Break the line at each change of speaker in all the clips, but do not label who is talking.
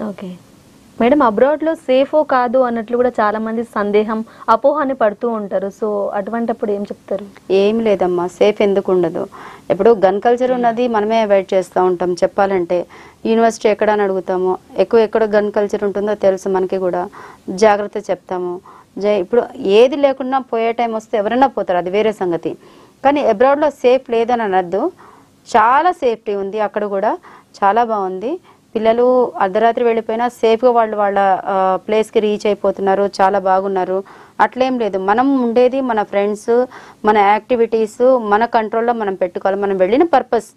Okay madam, అబ్రాడ్లో సేఫో కాదు అన్నట్లు కూడా చాలా మంది సందేహం, అపోహని పడుతూ ఉంటారు. సో అటువంటిప్పుడు ఏం చెప్తారు?
ఏం లేదమ్మా, సేఫ్ ఎందుకు ఉండదు. ఇప్పుడు గన్ కల్చర్ ఉన్నది మనమే అవాయిడ్ చేస్తూ ఉంటాం. చెప్పాలంటే యూనివర్సిటీ ఎక్కడ అని అడుగుతాము, ఎక్కడ గన్ కల్చర్ ఉంటుందో తెలుసు మనకి కూడా, జాగ్రత్త చెప్తాము. ఇప్పుడు ఏది లేకున్నా పోయే టైం వస్తే ఎవరైనా పోతారు, అది వేరే సంగతి. కానీ అబ్రాడ్లో సేఫ్ లేదని అనద్దు, చాలా సేఫ్టీ ఉంది. అక్కడ కూడా చాలా బాగుంది. పిల్లలు అర్ధరాత్రి వెళ్ళిపోయినా సేఫ్గా వాళ్ళ ప్లేస్కి రీచ్ అయిపోతున్నారు, చాలా బాగున్నారు. అట్లేం లేదు. మనం ఉండేది మన ఫ్రెండ్స్, మన యాక్టివిటీస్ మన కంట్రోల్లో మనం పెట్టుకోవాలి. మనం వెళ్ళిన పర్పస్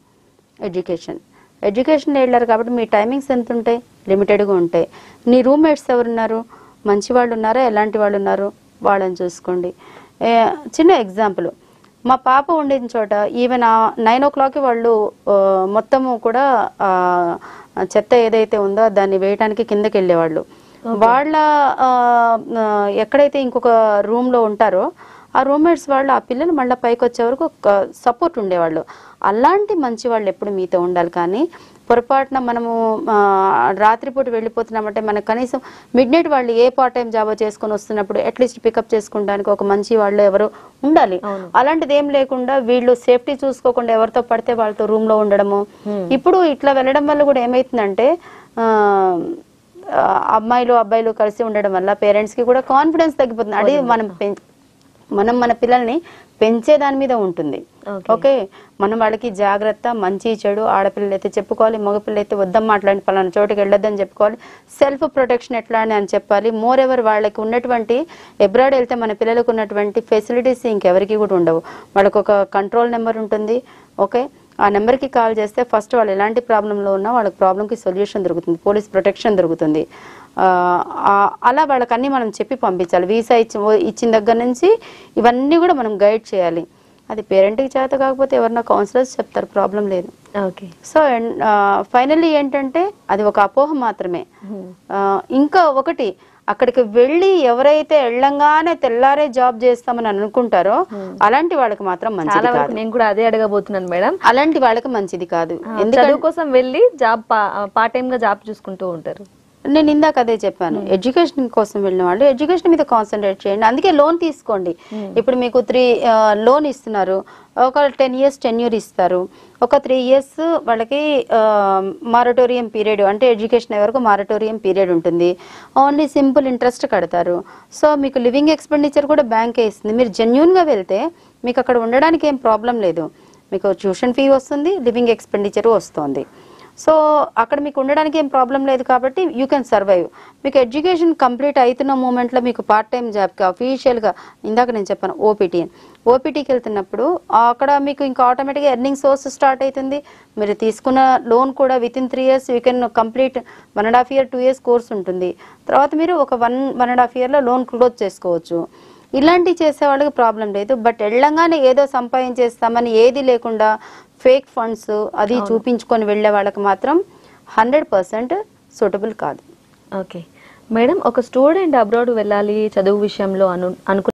ఎడ్యుకేషన్ వెళ్ళారు కాబట్టి మీ టైమింగ్స్ ఎంత ఉంటాయి? లిమిటెడ్గా ఉంటాయి. నీ రూమ్మేట్స్ ఎవరున్నారు? మంచి వాళ్ళు ఉన్నారా, ఎలాంటి వాళ్ళు ఉన్నారు, వాళ్ళని చూసుకోండి. చిన్న ఎగ్జాంపుల్, మా పాప ఉండిన చోట ఈవెన్ 9 o'clock వాళ్ళు మొత్తము కూడా చెత్త ఏదైతే ఉందో దాన్ని వేయడానికి కిందకి వెళ్ళేవాళ్ళు. వాళ్ళ ఎక్కడైతే ఇంకొక రూమ్లో ఉంటారో ఆ రూమ్మేట్స్ వాళ్ళు ఆ పిల్లలు మళ్ళీ పైకి వచ్చే వరకు సపోర్ట్ ఉండేవాళ్ళు. అలాంటి మంచి వాళ్ళు ఎప్పుడు మీతో ఉండాలి. కానీ పొరపాటున మనము రాత్రిపూట వెళ్ళిపోతున్నామంటే మనకు కనీసం మిడ్-నైట్ వాళ్ళు ఏ పార్ట్ టైం జాబ్ చేసుకొని వస్తున్నప్పుడు అట్లీస్ట్ పికప్ చేసుకోవడానికి ఒక మంచి వాళ్ళు ఎవరు ఉండాలి. అలాంటిది ఏం లేకుండా వీళ్ళు సేఫ్టీ చూసుకోకుండా ఎవరితో పడితే వాళ్ళతో రూమ్ లో ఉండడము. ఇప్పుడు ఇట్లా వెళ్ళడం వల్ల కూడా ఏమైతుందంటే అమ్మాయిలు అబ్బాయిలు కలిసి ఉండడం వల్ల పేరెంట్స్ కి కూడా కాన్ఫిడెన్స్ తగ్గిపోతుంది. అది మనం మన పిల్లల్ని పెంచే దాని మీద ఉంటుంది. ఓకే, మనం వాళ్ళకి జాగ్రత్త, మంచి చెడు, ఆడపిల్లలు అయితే చెప్పుకోవాలి, మగపిల్లలు అయితే వద్దమ్మా అట్లాంటి పలానా చోటుకి వెళ్ళొద్దని చెప్పుకోవాలి. సెల్ఫ్ ప్రొటెక్షన్ ఎట్లా అని చెప్పాలి. మోర్ ఎవర్ వాళ్ళకి ఉన్నటువంటి అబ్రాడ్ వెళ్తే మన పిల్లలకు ఉన్నటువంటి ఫెసిలిటీస్ ఇంకెవరికి కూడా ఉండవు. వాళ్ళకు ఒక కంట్రోల్ నెంబర్ ఉంటుంది. ఓకే, ఆ నెంబర్కి కాల్ చేస్తే ఫస్ట్ వాళ్ళు ఎలాంటి ప్రాబ్లంలో ఉన్నా వాళ్ళకి ప్రాబ్లంకి సొల్యూషన్ దొరుకుతుంది, పోలీస్ ప్రొటెక్షన్ దొరుకుతుంది. అలా వాళ్ళకి అన్నీ మనం చెప్పి పంపించాలి. వీసా ఇచ్చిన దగ్గర నుంచి ఇవన్నీ కూడా మనం గైడ్ చేయాలి. అది పేరెంట్కి చేత కాకపోతే ఎవరన్నా కౌన్సిలర్స్ చెప్తారు, ప్రాబ్లం లేదు.
ఓకే,
సో ఫైనల్లీ ఏంటంటే అది ఒక అపోహ మాత్రమే. ఇంకా ఒకటి, అక్కడికి వెళ్ళి ఎవరైతే వెళ్ళంగానే తెల్లారే జాబ్ చేస్తామని అనుకుంటారో అలాంటి వాళ్ళకి మాత్రం మంచిది కాదు.
నేను కూడా అదే అడగబోతున్నాను మేడం.
అలాంటి వాళ్ళకి మంచిది కాదు.
చదువు కోసం వెళ్ళి జాబ్ పార్ట్ టైం గా జాబ్ చూసుకుంటూ ఉంటారు.
నేను ఇందాక అదే చెప్పాను, ఎడ్యుకేషన్ కోసం వెళ్ళిన వాళ్ళు ఎడ్యుకేషన్ మీద కాన్సన్ట్రేట్ చేయండి. అందుకే లోన్ తీసుకోండి. ఇప్పుడు మీకు 3 లోన్ ఇస్తున్నారు, ఒక 10 years టెన్యూర్ ఇస్తారు, ఒక 3 years వాళ్ళకి మారటోరియం పీరియడ్, అంటే ఎడ్యుకేషన్ అయ్యే వరకు మారటోరియం పీరియడ్ ఉంటుంది. ఓన్లీ సింపుల్ ఇంట్రెస్ట్ కడతారు. సో మీకు లివింగ్ ఎక్స్పెండిచర్ కూడా బ్యాంకే ఇస్తుంది. మీరు జెన్యూన్గా వెళ్తే మీకు అక్కడ ఉండడానికి ఏం ప్రాబ్లం లేదు. మీకు ట్యూషన్ ఫీ వస్తుంది, లివింగ్ ఎక్స్పెండిచర్ వస్తుంది. సో అక్కడ మీకు ఉండడానికి ఏం ప్రాబ్లం లేదు కాబట్టి యూ కెన్ సర్వైవ్. మీకు ఎడ్యుకేషన్ కంప్లీట్ అవుతున్న మూమెంట్లో మీకు పార్ట్ టైం జాబ్కి అఫీషియల్గా ఇందాక నేను చెప్పాను ఓపీటీకి వెళ్తున్నప్పుడు అక్కడ మీకు ఇంకా ఆటోమేటిక్గా ఎర్నింగ్ సోర్స్ స్టార్ట్ అవుతుంది. మీరు తీసుకున్న లోన్ కూడా within 3 years you can complete. 1.5 year 2 years course ఉంటుంది. తర్వాత మీరు ఒక 1.5 yearలో లోన్ క్లోజ్ చేసుకోవచ్చు. ఇలాంటివి చేసే వాళ్ళకి ప్రాబ్లం లేదు. బట్ వెళ్ళంగానే ఏదో సంపాదించేస్తామని ఏది లేకుండా ఫేక్ ఫండ్స్ అది చూపించుకొని వెళ్ళే వాళ్ళకి మాత్రం 100% సూటబుల్ కాదు.
ఓకే మేడం, ఒక స్టూడెంట్ అబ్రాడ్ వెళ్ళాలి చదువు విషయంలో అనుకున్న